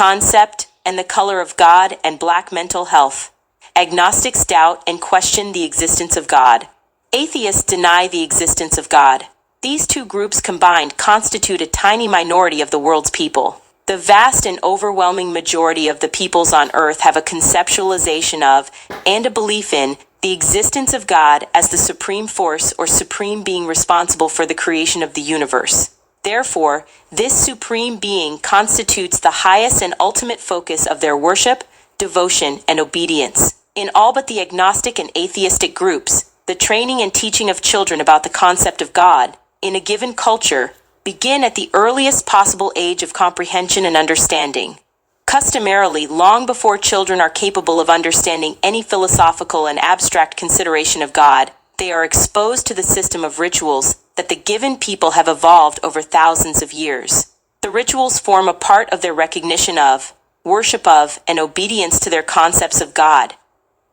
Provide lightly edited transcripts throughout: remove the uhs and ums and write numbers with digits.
concept and the color of God and Black mental health. Agnostics doubt and question the existence of God. Atheists deny the existence of God. These two groups combined constitute a tiny minority of the world's people. The vast and overwhelming majority of the peoples on earth have a conceptualization of, and a belief in, the existence of God as the supreme force or supreme being responsible for the creation of the universe. Therefore, this supreme being constitutes the highest and ultimate focus of their worship, devotion, and obedience. In all but the agnostic and atheistic groups, the training and teaching of children about the concept of God, in a given culture, begin at the earliest possible age of comprehension and understanding. Customarily, long before children are capable of understanding any philosophical and abstract consideration of God, they are exposed to the system of rituals that the given people have evolved over thousands of years. The rituals form a part of their recognition of, worship of, and obedience to their concepts of God.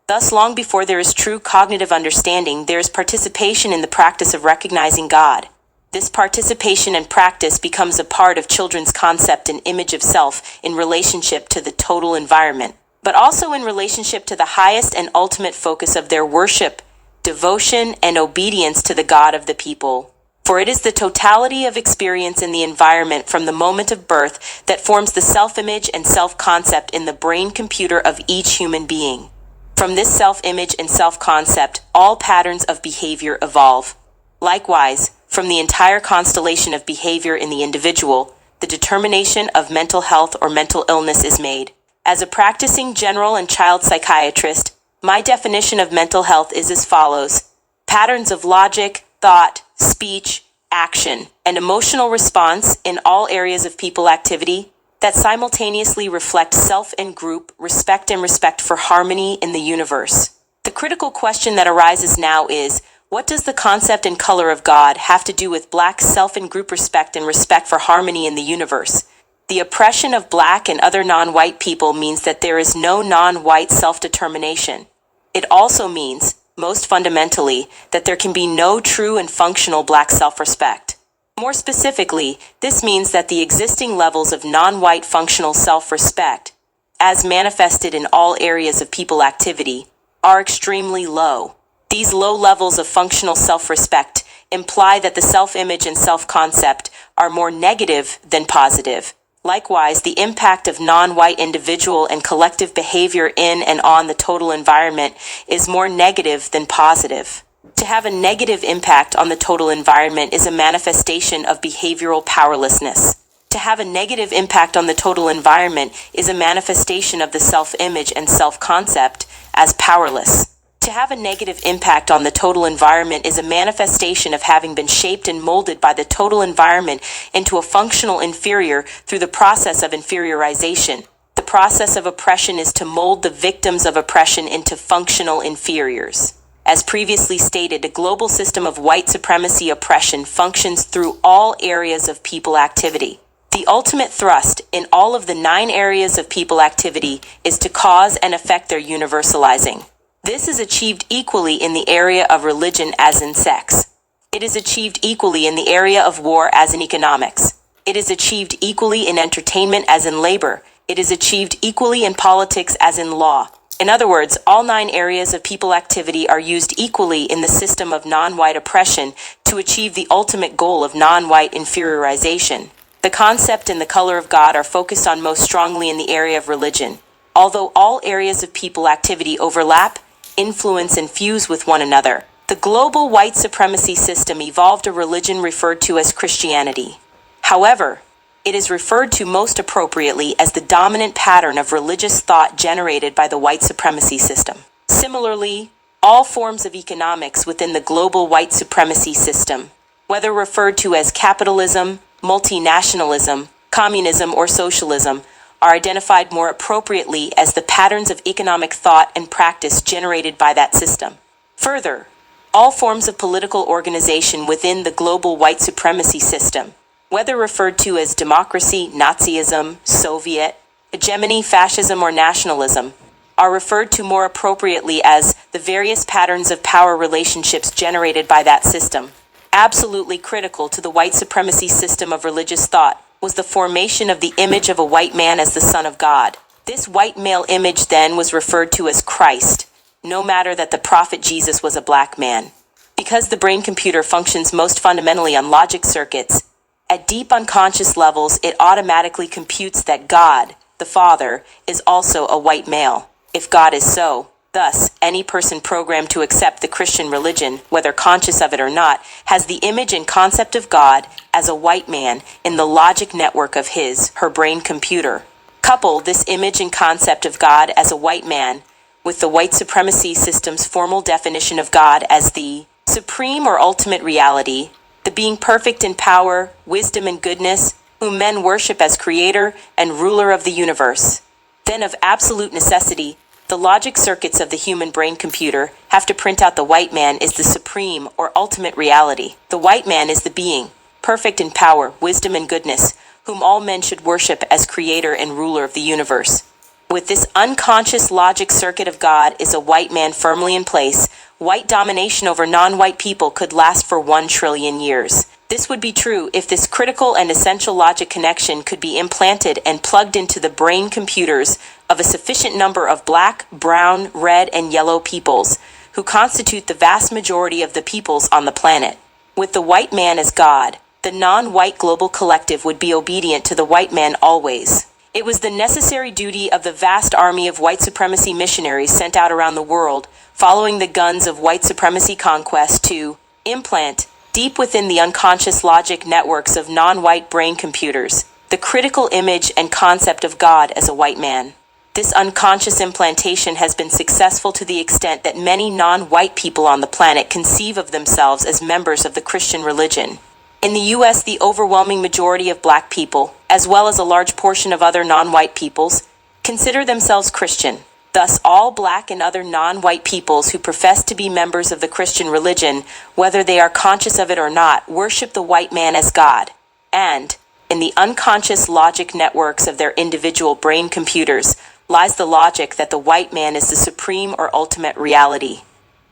Thus, long before there is true cognitive understanding, there is participation in the practice of recognizing God. This participation and practice becomes a part of children's concept and image of self in relationship to the total environment, but also in relationship to the highest and ultimate focus of their worship, devotion, and obedience to the God of the people. For it is the totality of experience in the environment from the moment of birth that forms the self-image and self-concept in the brain computer of each human being. From this self-image and self-concept, all patterns of behavior evolve. Likewise, from the entire constellation of behavior in the individual, the determination of mental health or mental illness is made. As a practicing general and child psychiatrist, my definition of mental health is as follows: patterns of logic, thought, speech, action, and emotional response in all areas of people activity that simultaneously reflect self and group respect and respect for harmony in the universe. The critical question that arises now is, what does the concept and color of God have to do with Black self and group respect and respect for harmony in the universe? The oppression of Black and other non-white people means that there is no non-white self-determination. It also means, most fundamentally, that there can be no true and functional Black self-respect. More specifically, this means that the existing levels of non-white functional self-respect, as manifested in all areas of people activity, are extremely low. These low levels of functional self-respect imply that the self-image and self-concept are more negative than positive. Likewise, the impact of non-white individual and collective behavior in and on the total environment is more negative than positive. To have a negative impact on the total environment is a manifestation of behavioral powerlessness. To have a negative impact on the total environment is a manifestation of the self-image and self-concept as powerless. To have a negative impact on the total environment is a manifestation of having been shaped and molded by the total environment into a functional inferior through the process of inferiorization. The process of oppression is to mold the victims of oppression into functional inferiors. As previously stated, a global system of white supremacy oppression functions through all areas of people activity. The ultimate thrust in all of the 9 areas of people activity is to cause and affect their universalizing. This is achieved equally in the area of religion as in sex. It is achieved equally in the area of war as in economics. It is achieved equally in entertainment as in labor. It is achieved equally in politics as in law. In other words, all 9 areas of people activity are used equally in the system of non-white oppression to achieve the ultimate goal of non-white inferiorization. The concept and the color of God are focused on most strongly in the area of religion. Although all areas of people activity overlap, influence, and fuse with one another, the global white supremacy system evolved a religion referred to as Christianity. However, it is referred to most appropriately as the dominant pattern of religious thought generated by the white supremacy system. Similarly, all forms of economics within the global white supremacy system, whether referred to as capitalism, multinationalism, communism, or socialism, are identified more appropriately as the patterns of economic thought and practice generated by that system. Further, all forms of political organization within the global white supremacy system, whether referred to as democracy, Nazism, Soviet, hegemony, fascism, or nationalism, are referred to more appropriately as the various patterns of power relationships generated by that system. Absolutely critical to the white supremacy system of religious thought was the formation of the image of a white man as the Son of God. This white male image then was referred to as Christ, no matter that the prophet Jesus was a black man. Because the brain computer functions most fundamentally on logic circuits, at deep unconscious levels it automatically computes that God, the Father, is also a white male. If God is so, thus, any person programmed to accept the Christian religion, whether conscious of it or not, has the image and concept of God as a white man in the logic network of her brain computer. Couple this image and concept of God as a white man with the white supremacy system's formal definition of God as the supreme or ultimate reality, the being perfect in power, wisdom, and goodness, whom men worship as creator and ruler of the universe. Then of absolute necessity, the logic circuits of the human brain computer have to print out the white man is the supreme or ultimate reality. The white man is the being, perfect in power, wisdom, and goodness, whom all men should worship as creator and ruler of the universe. With this unconscious logic circuit of God is a white man firmly in place, white domination over non-white people could last for 1 trillion years. This would be true if this critical and essential logic connection could be implanted and plugged into the brain computers of a sufficient number of black, brown, red, and yellow peoples, who constitute the vast majority of the peoples on the planet. With the white man as God, the non-white global collective would be obedient to the white man always. It was the necessary duty of the vast army of white supremacy missionaries sent out around the world, following the guns of white supremacy conquest, to implant, deep within the unconscious logic networks of non-white brain computers, the critical image and concept of God as a white man. This unconscious implantation has been successful to the extent that many non-white people on the planet conceive of themselves as members of the Christian religion. In the U.S., the overwhelming majority of black people, as well as a large portion of other non-white peoples, consider themselves Christian. Thus, all black and other non-white peoples who profess to be members of the Christian religion, whether they are conscious of it or not, worship the white man as God. And, in the unconscious logic networks of their individual brain computers, lies the logic that the white man is the supreme or ultimate reality,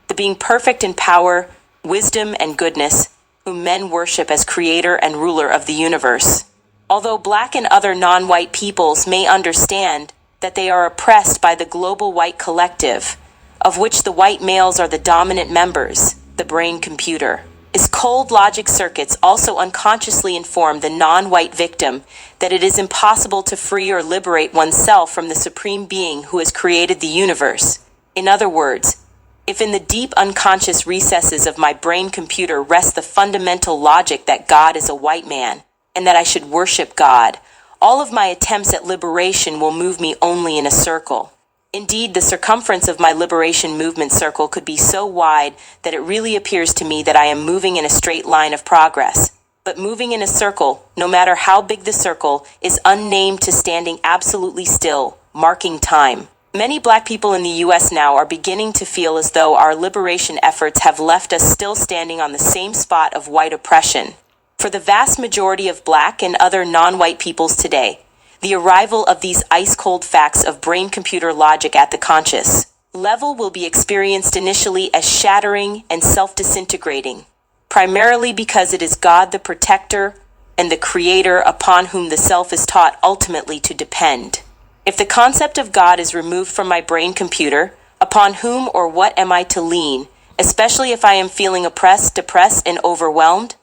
the being perfect in power, wisdom, and goodness, whom men worship as creator and ruler of the universe. Although black and other non-white peoples may understand that they are oppressed by the global white collective, of which the white males are the dominant members, the brain computer, its cold logic circuits also unconsciously inform the non-white victim that it is impossible to free or liberate oneself from the supreme being who has created the universe. In other words, if in the deep unconscious recesses of my brain computer rests the fundamental logic that God is a white man, and that I should worship God, all of my attempts at liberation will move me only in a circle. Indeed, the circumference of my liberation movement circle could be so wide that it really appears to me that I am moving in a straight line of progress. But moving in a circle, no matter how big the circle, is unnamed to standing absolutely still, marking time. Many black people in the U.S. now are beginning to feel as though our liberation efforts have left us still standing on the same spot of white oppression. For the vast majority of black and other non-white peoples today, the arrival of these ice-cold facts of brain-computer logic at the conscious level will be experienced initially as shattering and self-disintegrating, primarily because it is God the protector and the creator upon whom the self is taught ultimately to depend. If the concept of God is removed from my brain computer, upon whom or what am I to lean, especially if I am feeling oppressed, depressed, and overwhelmed?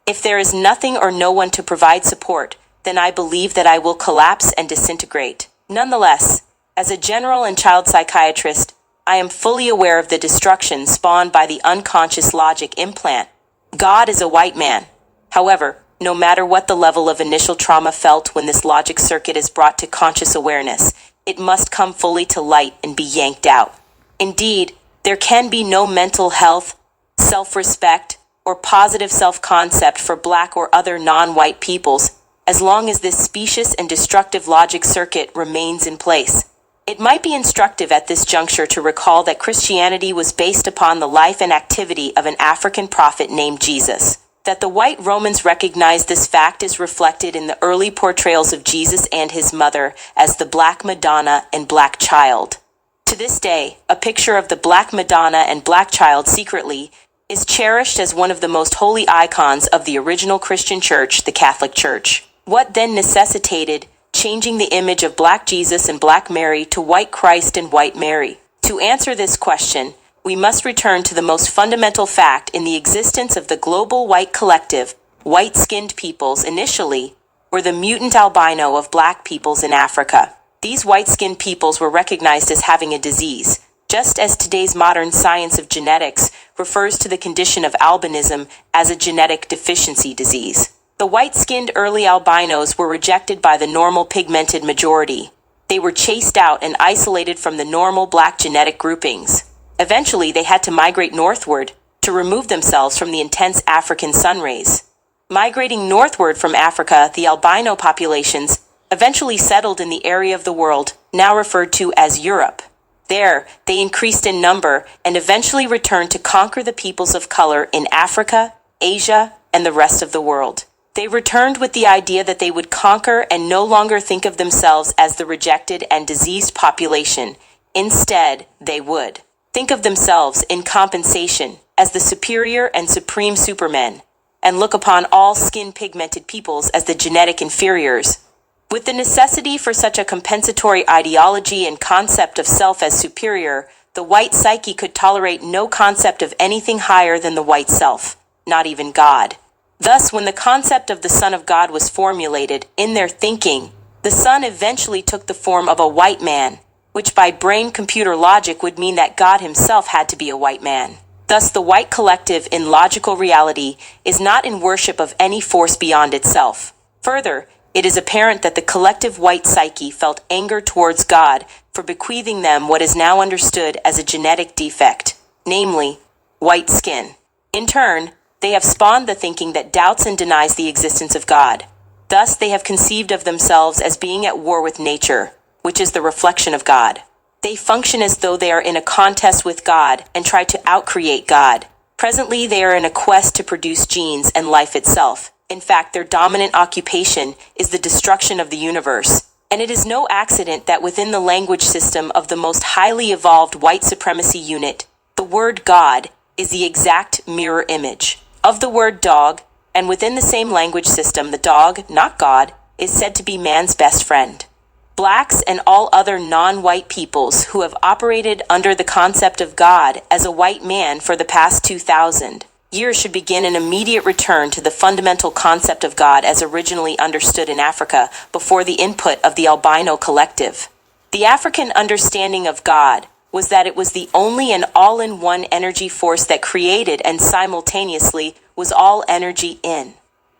If there is nothing or no one to provide support, then I believe that I will collapse and disintegrate. Nonetheless, as a general and child psychiatrist, I am fully aware of the destruction spawned by the unconscious logic implant. God is a white man. However, no matter what the level of initial trauma felt when this logic circuit is brought to conscious awareness, it must come fully to light and be yanked out. Indeed, there can be no mental health, self-respect, or positive self-concept for black or other non-white peoples as long as this specious and destructive logic circuit remains in place. It might be instructive at this juncture to recall that Christianity was based upon the life and activity of an African prophet named Jesus. That the white Romans recognized this fact is reflected in the early portrayals of Jesus and his mother as the Black Madonna and Black Child. To this day, a picture of the Black Madonna and Black Child secretly is cherished as one of the most holy icons of the original Christian Church, the Catholic Church. What then necessitated changing the image of Black Jesus and Black Mary to White Christ and White Mary? To answer this question, we must return to the most fundamental fact in the existence of the global white collective. White-skinned peoples initially were the mutant albino of Black peoples in Africa. These white-skinned peoples were recognized as having a disease, just as today's modern science of genetics refers to the condition of albinism as a genetic deficiency disease. The white-skinned early albinos were rejected by the normal pigmented majority. They were chased out and isolated from the normal Black genetic groupings. Eventually, they had to migrate northward to remove themselves from the intense African sun rays. Migrating northward from Africa, the albino populations eventually settled in the area of the world now referred to as Europe. There, they increased in number and eventually returned to conquer the peoples of color in Africa, Asia, and the rest of the world. They returned with the idea that they would conquer and no longer think of themselves as the rejected and diseased population. Instead, they would think of themselves in compensation as the superior and supreme supermen, and look upon all skin-pigmented peoples as the genetic inferiors. With the necessity for such a compensatory ideology and concept of self as superior, the white psyche could tolerate no concept of anything higher than the white self, not even God. Thus, when the concept of the Son of God was formulated in their thinking, the Son eventually took the form of a white man, which by brain-computer logic would mean that God himself had to be a white man. Thus, the white collective in logical reality is not in worship of any force beyond itself. Further, it is apparent that the collective white psyche felt anger towards God for bequeathing them what is now understood as a genetic defect, namely, white skin. In turn, they have spawned the thinking that doubts and denies the existence of God. Thus, they have conceived of themselves as being at war with nature, which is the reflection of God. They function as though they are in a contest with God and try to outcreate God. Presently, they are in a quest to produce genes and life itself. In fact, their dominant occupation is the destruction of the universe. And it is no accident that within the language system of the most highly evolved white supremacy unit, the word God is the exact mirror image of the word dog, and within the same language system, the dog, not God, is said to be man's best friend. Blacks and all other non-white peoples who have operated under the concept of God as a white man for the past 2,000 years should begin an immediate return to the fundamental concept of God as originally understood in Africa before the input of the albino collective. The African understanding of God was that it was the only and all-in-one energy force that created and simultaneously was all energy in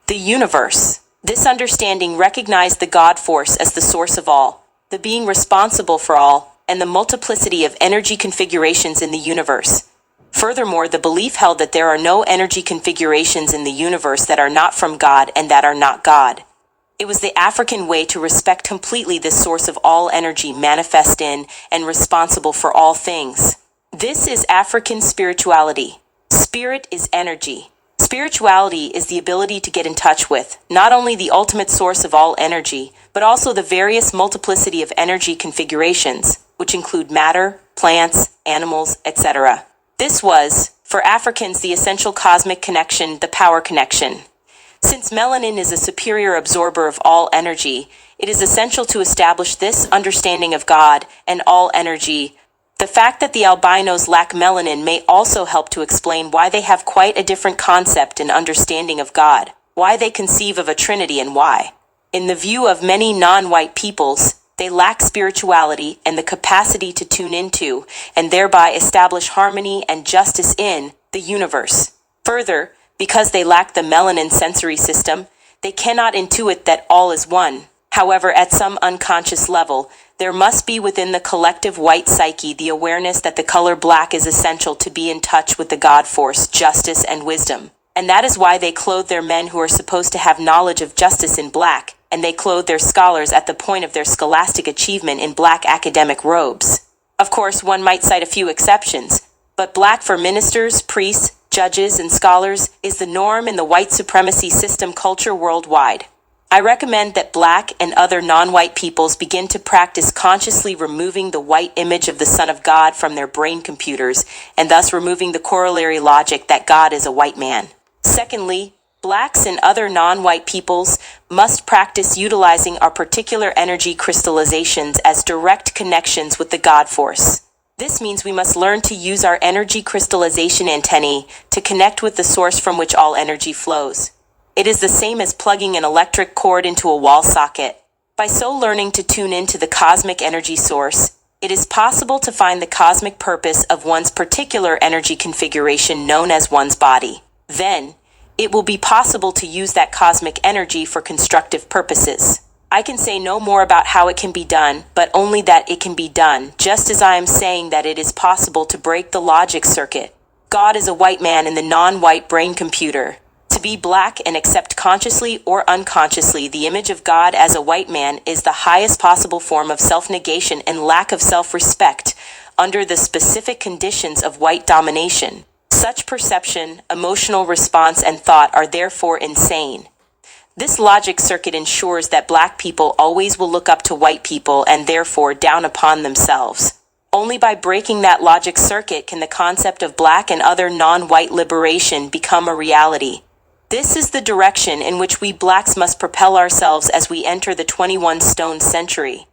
the universe. This understanding recognized the God force as the source of all, the being responsible for all, and the multiplicity of energy configurations in the universe. Furthermore, the belief held that there are no energy configurations in the universe that are not from God and that are not God. It was the African way to respect completely this source of all energy manifest in and responsible for all things. This is African spirituality. Spirit is energy. Spirituality is the ability to get in touch with not only the ultimate source of all energy, but also the various multiplicity of energy configurations, which include matter, plants, animals, etc. This was, for Africans, the essential cosmic connection, the power connection. Since melanin is a superior absorber of all energy, it is essential to establish this understanding of God and all energy. The fact that the albinos lack melanin may also help to explain why they have quite a different concept and understanding of God, why they conceive of a trinity, and why, in the view of many non-white peoples, they lack spirituality and the capacity to tune into and thereby establish harmony and justice in the universe. Further, because they lack the melanin sensory system, they cannot intuit that all is one. However, at some unconscious level, there must be within the collective white psyche the awareness that the color black is essential to be in touch with the God force, justice, and wisdom. And that is why they clothe their men who are supposed to have knowledge of justice in black, and they clothe their scholars at the point of their scholastic achievement in black academic robes. Of course, one might cite a few exceptions, but black for ministers, priests, judges, and scholars is the norm in the white supremacy system culture worldwide. I recommend that black and other non-white peoples begin to practice consciously removing the white image of the Son of God from their brain computers, and thus removing the corollary logic that God is a white man. Secondly, blacks and other non-white peoples must practice utilizing our particular energy crystallizations as direct connections with the God force. This means we must learn to use our energy crystallization antennae to connect with the source from which all energy flows. It is the same as plugging an electric cord into a wall socket. By so learning to tune into the cosmic energy source, it is possible to find the cosmic purpose of one's particular energy configuration known as one's body. Then, it will be possible to use that cosmic energy for constructive purposes. I can say no more about how it can be done, but only that it can be done, just as I am saying that it is possible to break the logic circuit. God is a white man in the non-white brain computer. To be black and accept consciously or unconsciously the image of God as a white man is the highest possible form of self-negation and lack of self-respect under the specific conditions of white domination. Such perception, emotional response, and thought are therefore insane. This logic circuit ensures that black people always will look up to white people and therefore down upon themselves. Only by breaking that logic circuit can the concept of black and other non-white liberation become a reality. This is the direction in which we blacks must propel ourselves as we enter the 21 stone century.